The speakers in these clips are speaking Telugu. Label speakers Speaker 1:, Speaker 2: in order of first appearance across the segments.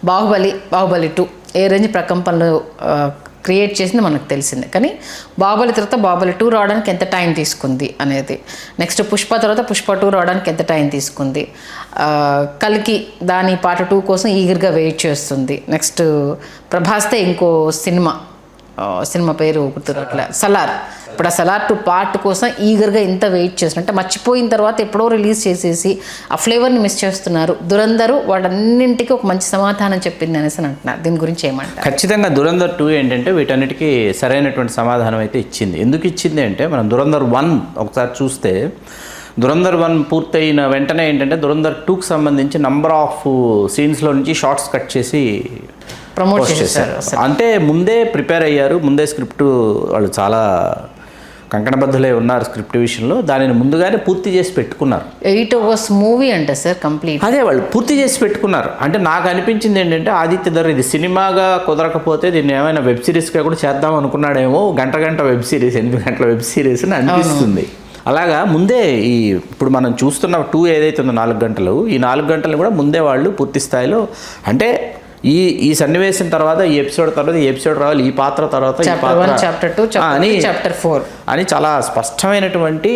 Speaker 1: బాహుబలి 2 ఏ రేంజ్ ప్రకంపనలు క్రియేట్ చేసింది మనకు తెలిసిందే. కానీ బాహుబలి తర్వాత బాహుబలి 2 రావడానికి ఎంత టైం తీసుకుంది అనేది, నెక్స్ట్ పుష్ప తర్వాత పుష్ప 2 రావడానికి ఎంత టైం తీసుకుంది, కల్కి దాని పార్ట్ 2 కోసం ఈగర్గా వెయిట్ చేస్తుంది. నెక్స్ట్ ప్రభాస్తే ఇంకో సినిమా పేరు గుర్తురాట్లే, సలార్. ఇప్పుడు ఆ సలార్ 2 పార్ట్ కోసం ఈగర్గా ఇంత వెయిట్ చేస్తున్నట్టే మర్చిపోయిన తర్వాత ఎప్పుడో రిలీజ్ చేసేసి ఆ ఫ్లేవర్ని మిస్ చేస్తున్నారు. దురంధర్ వాటన్నింటికి ఒక మంచి సమాధానం చెప్పింది అనేసి అంటున్నారు. దీని గురించి ఏమంటారు?
Speaker 2: ఖచ్చితంగా దురంధర్ 2 ఏంటంటే వీటన్నిటికీ సరైనటువంటి సమాధానం అయితే ఇచ్చింది. ఎందుకు ఇచ్చింది అంటే మనం దురంధర్ 1 ఒకసారి చూస్తే దురంధర్ 1 పూర్తయిన వెంటనే ఏంటంటే దురంధర్ 2కి సంబంధించి నంబర్ ఆఫ్ సీన్స్లో నుంచి షార్ట్స్ కట్ చేసి
Speaker 1: ప్రమోట్ చేశారు.
Speaker 2: అంటే ముందే ప్రిపేర్ అయ్యారు, ముందే స్క్రిప్ట్ వాళ్ళు చాలా కంకణబద్ధులై ఉన్నారు స్క్రిప్ట్ విషయంలో. దానిని ముందుగానే పూర్తి చేసి పెట్టుకున్నారు.
Speaker 1: 8 hours మూవీ అంటే సార్ కంప్లీట్
Speaker 2: అదే వాళ్ళు పూర్తి చేసి పెట్టుకున్నారు. అంటే నాకు అనిపించింది ఏంటంటే ఆదిత్య ధర్ ఇది సినిమాగా కుదరకపోతే దీన్ని ఏమైనా వెబ్ సిరీస్గా కూడా చేద్దాం అనుకున్నాడేమో. గంట వెబ్ సిరీస్, 8 గంటల వెబ్ సిరీస్ అని అనిపిస్తుంది. అలాగా ముందే ఇప్పుడు మనం చూస్తున్న 2 ఏదైతే ఉందో 4 గంటలు, ఈ 4 గంటలు కూడా ముందే వాళ్ళు పూర్తి స్థాయిలో అంటే ఈ సన్నివేశం తర్వాత ఈ ఎపిసోడ్ తర్వాత ఈ ఎపిసోడ్ రావాలి, ఈ పాత్ర తర్వాత ఈ పాత్ర
Speaker 1: చాప్టర్ 2 చాప్టర్ 4
Speaker 2: అని చాలా స్పష్టమైనటువంటి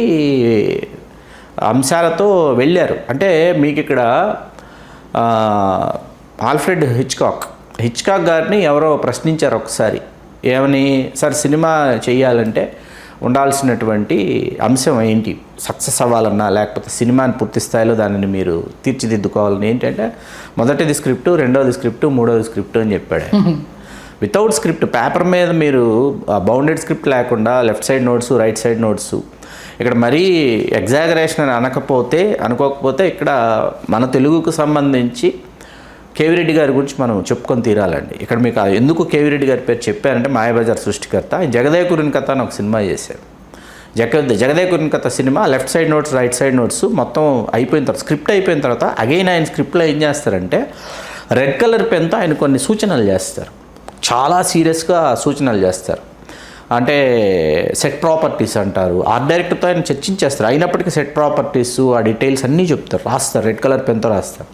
Speaker 2: అంశాలతో వెళ్ళారు. అంటే మీకు ఇక్కడ ఆల్ఫ్రెడ్ హిచ్కాక్ గారిని ఎవరో ప్రశ్నించారు ఒకసారి, ఏమని, సార్ సినిమా చేయాలంటే ఉండాల్సినటువంటి అంశం ఏంటి, సక్సెస్ అవ్వాలన్నా లేకపోతే సినిమాని పూర్తి స్థాయిలో దానిని మీరు తీర్చిదిద్దుకోవాలని ఏంటంటే మొదటిది స్క్రిప్టు, రెండవది స్క్రిప్టు, మూడవది స్క్రిప్టు అని చెప్పాడు. వితౌట్ స్క్రిప్ట్ పేపర్ మీద మీరు బౌండెడ్ స్క్రిప్ట్ లేకుండా left side notes, right side notes, ఇక్కడ మరీ ఎగ్జాగరేషన్ అని అనుకోకపోతే ఇక్కడ మన తెలుగుకు సంబంధించి కేవీ రెడ్డి గారి గురించి మనం చెప్పుకొని తీరాలండి. ఇక్కడ మీకు ఎందుకు కేవీ రెడ్డి గారి పేరు చెప్పారంటే మాయాబజార్ సృష్టికర్త. జగదేక కురిన్ కథ అని ఒక సినిమా చేశారు. జగదేక కురిన్ కథ cinema left side notes, right side notes మొత్తం అయిపోయిన తర్వాత, స్క్రిప్ట్ అయిపోయిన తర్వాత అగైన్ ఆయన స్క్రిప్ట్లో ఏం చేస్తారంటే రెడ్ కలర్ పెన్తో ఆయన కొన్ని సూచనలు చేస్తారు. చాలా సీరియస్గా సూచనలు చేస్తారు. అంటే సెట్ ప్రాపర్టీస్ అంటారు. ఆర్ట్ డైరెక్టర్తో ఆయన చర్చించేస్తారు. అయినప్పటికీ సెట్ ప్రాపర్టీస్, ఆ డీటెయిల్స్ అన్నీ చెప్తారు, రాస్తారు, రెడ్ కలర్ పెన్తో రాస్తారు.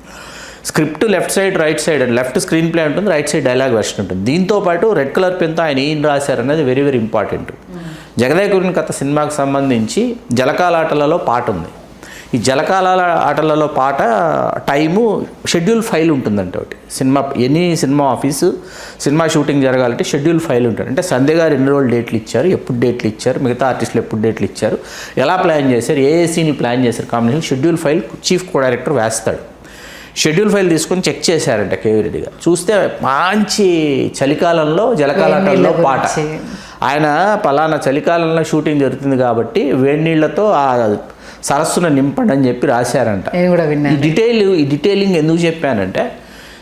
Speaker 2: Script left side, right side, left screen play ఉంటుంది, రైట్ సైడ్ డైలాగ్ వెర్షన్ ఉంటుంది. దీంతోపాటు రెడ్ కలర్ పెన్తో ఆయన ఏం రాశారనేది వెరీ వెరీ ఇంపార్టెంట్. జగదేక కురిన్ కథ సినిమాకి సంబంధించి జలకాల ఆటలలో పాట ఉంది. ఈ జలకాల ఆటలలో పాట టైము షెడ్యూల్ ఫైల్ ఉంటుందంటే ఒకటి సినిమా ఆఫీసు సినిమా షూటింగ్ జరగాలంటే షెడ్యూల్ ఫైల్ ఉంటుంది. అంటే సంధ్య గారు ఎన్ని రోజులు డేట్లు ఇచ్చారు, ఎప్పుడు డేట్లు ఇచ్చారు, మిగతా ఆర్టిస్టులు ఎప్పుడు డేట్లు ఇచ్చారు, ఎలా ప్లాన్ చేశారు, ఏ సీని ప్లాన్ చేశారు, combination schedule file chief co director వేస్తాడు. షెడ్యూల్ ఫైల్ తీసుకొని చెక్ చేశారంట కేవీ రెడ్డి గారు. చూస్తే మంచి చలికాలంలో జలకాలాటంలో పాట, ఆయన పలానా చలికాలంలో షూటింగ్ జరుగుతుంది కాబట్టి వేడి నీళ్లతో ఆ సరస్సును నింపండి అని చెప్పి రాశారంట. ఈ డీటెయిలింగ్ ఎందుకు చెప్పానంటే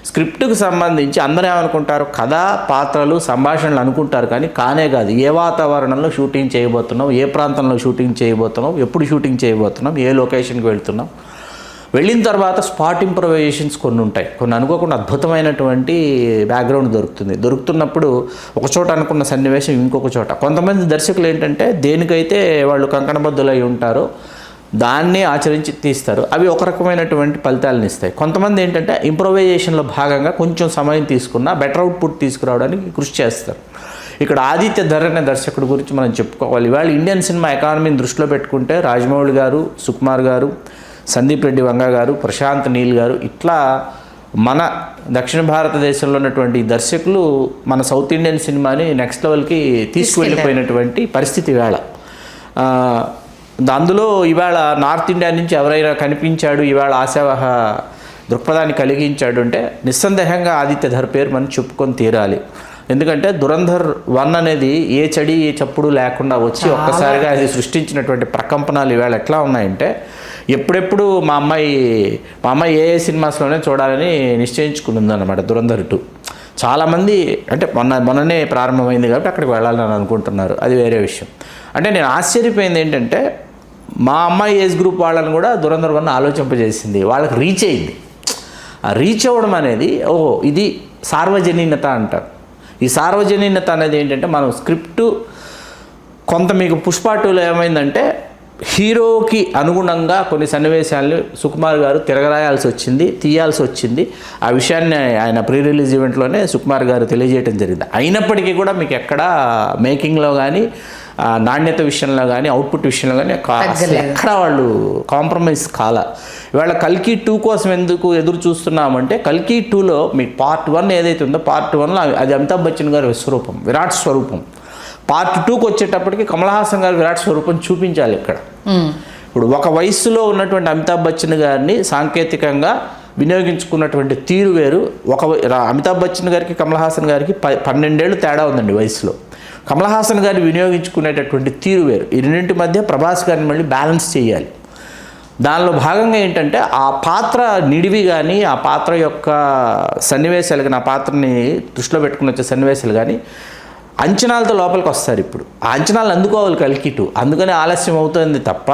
Speaker 2: స్క్రిప్ట్కి సంబంధించి అందరూ ఏమనుకుంటారు, కథ, పాత్రలు, సంభాషణలు అనుకుంటారు, కానీ కానే కాదు. ఏ వాతావరణంలో షూటింగ్ చేయబోతున్నాం, ఏ ప్రాంతంలో షూటింగ్ చేయబోతున్నాం, ఎప్పుడు షూటింగ్ చేయబోతున్నాం, ఏ లొకేషన్కి వెళ్తున్నాం, వెళ్ళిన తర్వాత స్పాట్ ఇంప్రొవైజేషన్స్ కొన్ని ఉంటాయి. కొన్ని అనుకోకుండా అద్భుతమైనటువంటి బ్యాక్గ్రౌండ్ దొరుకుతున్నప్పుడు ఒక చోట అనుకున్న సన్నివేశం ఇంకొక చోట. కొంతమంది దర్శకులు ఏంటంటే దేనికైతే వాళ్ళు కంకణబద్ధులై ఉంటారో దాన్ని ఆచరించి తీస్తారు, అవి ఒక రకమైనటువంటి ఫలితాలను ఇస్తాయి. కొంతమంది ఏంటంటే ఇంప్రొవైజేషన్లో భాగంగా కొంచెం సమయం తీసుకున్న బెటర్ అవుట్పుట్ తీసుకురావడానికి కృషి చేస్తారు. ఇక్కడ ఆదిత్య ధర్ అనే దర్శకుడి గురించి మనం చెప్పుకోవాలి. ఇవాళ ఇండియన్ సినిమా ఎకానమీని దృష్టిలో పెట్టుకుంటే రాజమౌళి గారు, సుకుమార్ గారు, సందీప్ రెడ్డి వంగ గారు, ప్రశాంత్ నీల్ గారు, ఇట్లా మన దక్షిణ భారతదేశంలో ఉన్నటువంటి దర్శకులు మన సౌత్ ఇండియన్ సినిమాని నెక్స్ట్ లెవెల్కి తీసుకువెళ్ళిపోయినటువంటి పరిస్థితి ఇవాళ. అందులో ఇవాళ నార్త్ ఇండియా నుంచి ఎవరైనా కనిపించాడు, ఇవాళ ఆశావహ దృక్పథాన్ని కలిగించాడు అంటే నిస్సందేహంగా ఆదిత్య ధర్ పేరు మనం చెప్పుకొని తీరాలి. ఎందుకంటే దురంధర్ 1 అనేది ఏ చడి ఏ చప్పుడు లేకుండా వచ్చి ఒక్కసారిగా అది సృష్టించినటువంటి ప్రకంపనలు ఇవాళ ఎట్లా ఉన్నాయంటే ఎప్పుడెప్పుడు మా అమ్మాయి ఏ సినిమాస్లోనే చూడాలని నిశ్చయించుకుందన్నమాట దురంధర్ 2. చాలామంది అంటే మొన్ననే ప్రారంభమైంది కాబట్టి అక్కడికి వెళ్ళాలని అనుకుంటున్నారు, అది వేరే విషయం. అంటే నేను ఆశ్చర్యపోయింది ఏంటంటే మా అమ్మాయి ఏజ్ గ్రూప్ వాళ్ళని కూడా దురంధర్ 1 ఆలోచింపజేసింది, వాళ్ళకి రీచ్ అయింది. ఆ రీచ్ అవ్వడం అనేది ఇది సార్వజనీనత అంటారు. ఈ సార్వజనీనత అనేది ఏంటంటే మనం స్క్రిప్టు కొంత మీకు పుష్ప 2లో ఏమైందంటే హీరోకి అనుగుణంగా కొన్ని సన్నివేశాలను సుకుమార్ గారు తిరగరాయాల్సి వచ్చింది, తీయాల్సి వచ్చింది. ఆ విషయాన్ని ఆయన ప్రీ రిలీజ్ ఈవెంట్లోనే సుకుమార్ గారు తెలియజేయడం జరిగింది. అయినప్పటికీ కూడా మీకు ఎక్కడా మేకింగ్లో కానీ, నాణ్యత విషయంలో కానీ, అవుట్పుట్ విషయంలో కానీ ఎక్కడ వాళ్ళు కాంప్రమైజ్ కాల. ఇవాళ కల్కి 2 కోసం ఎందుకు ఎదురు చూస్తున్నామంటే, కల్కి 2లో మీకు పార్ట్ 1 ఏదైతే ఉందో, పార్ట్ 1లో అది అమితాబ్ బచ్చన్ గారి విశ్వరూపం, విరాట్ స్వరూపం. పార్ట్ 2కి వచ్చేటప్పటికి కమల్ హాసన్ గారి విరాట్ స్వరూపం చూపించాలి ఇక్కడ. ఇప్పుడు ఒక వయసులో ఉన్నటువంటి అమితాబ్ బచ్చన్ గారిని సాంకేతికంగా వినియోగించుకున్నటువంటి తీరు వేరు. అమితాబ్ బచ్చన్ గారికి కమల్ హాసన్ గారికి 12 ఏళ్ళు తేడా ఉందండి వయసులో. కమల్ హాసన్ గారిని వినియోగించుకునేటటువంటి తీరు వేరు. ఈ రెండింటి మధ్య ప్రభాస్ గారిని మళ్ళీ బ్యాలెన్స్ చేయాలి. దానిలో భాగంగా ఏంటంటే ఆ పాత్ర నిడివి కానీ, ఆ పాత్ర యొక్క సన్నివేశాలు కానీ, ఆ పాత్రని దృష్టిలో పెట్టుకుని వచ్చే సన్నివేశాలు కానీ అంచనాలతో లోపలికి వస్తారు. ఇప్పుడు ఆ అంచనాలు అందుకోవాలి కల్కి 2, అందుకని ఆలస్యం అవుతుంది తప్ప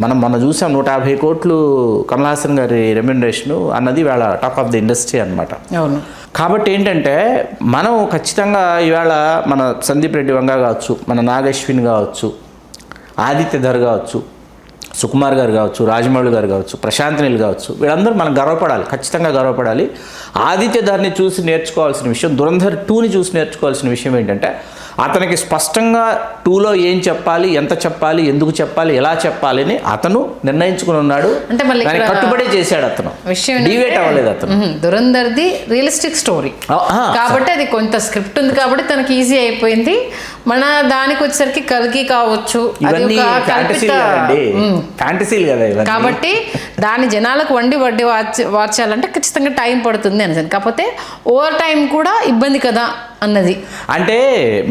Speaker 2: మనం చూసాం 150 కోట్లు కమల్ హాసన్ గారి రెమ్యునరేషను అన్నది ఇవాళ టాక్ ఆఫ్ ది ఇండస్ట్రీ అనమాట.
Speaker 1: అవును.
Speaker 2: కాబట్టి ఏంటంటే మనం ఖచ్చితంగా ఇవాళ మన సందీప్ రెడ్డి వంగ కావచ్చు, మన నాగశ్విన్ కావచ్చు, ఆదిత్య ధర్ కావచ్చు, సుకుమార్ గారు కావచ్చు, రాజమౌళి గారు కావచ్చు, ప్రశాంత్ నీల్ కావచ్చు, వీళ్ళందరూ మనం గర్వపడాలి, ఖచ్చితంగా గర్వపడాలి. ఆదిత్య ధర్ని చూసి నేర్చుకోవాల్సిన విషయం, ధురంధర్ 2ని చూసి నేర్చుకోవాల్సిన విషయం ఏంటంటే అతనికి స్పష్టంగా 2లో ఏం చెప్పాలి, ఎంత చెప్పాలి, ఎందుకు చెప్పాలి, ఎలా చెప్పాలి అని అతను నిర్ణయించుకుని ఉన్నాడు.
Speaker 1: అంటే మళ్ళీ
Speaker 2: దానికి కట్టుబడి చేశాడు అతను, డివేట్ అవ్వలేదు అతను.
Speaker 1: ధురంధర్ది రియలిస్టిక్ స్టోరీ కాబట్టి అది కొంత స్క్రిప్ట్ ఉంది కాబట్టి తనకి ఈజీ అయిపోయింది. మన దానికి వచ్చేసరికి కల్కి కావచ్చు,
Speaker 2: ఇవన్నీ ఫ్యాంటసీలు కదా ఇవన్నీ.
Speaker 1: కాబట్టి దాని జనాలకు వడ్డీ వార్చాలంటే ఖచ్చితంగా టైం పడుతుంది అని. కాకపోతే ఓవర్ టైం కూడా ఇబ్బంది కదా అన్నది.
Speaker 2: అంటే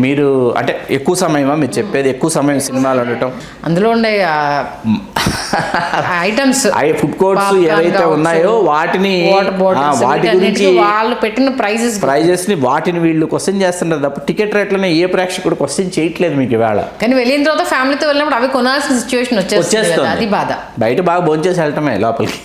Speaker 2: మీరు అంటే ఎక్కువ సమయమా మీరు చెప్పేది? ఎక్కువ సమయం సినిమాలు ఉండటం,
Speaker 1: అందులో ఉండే ఐటమ్స్,
Speaker 2: ఫుడ్ కోర్ట్స్ ఏవైతే ఉన్నాయో వాటిని, వాటి గురించి
Speaker 1: వాళ్ళు పెట్టిన ప్రైజెస్
Speaker 2: ని వాటిని వీళ్ళు క్వశ్చన్ చేస్తున్నారు తప్ప టికెట్ రేట్లనే ఏ ప్రేక్షకుడు క్వశ్చన్ చేయట్లేదు మీకు ఇవాళ.
Speaker 1: కానీ వెళ్ళిన తర్వాత ఫ్యామిలీతో వెళ్ళినప్పుడు అవి కొనాల్సిన సిచ్యువేషన్ వచ్చేస్తుంది, అది బాధ.
Speaker 2: బయట బాగా భోంచేసి వెళ్ళటమే లోపలికి.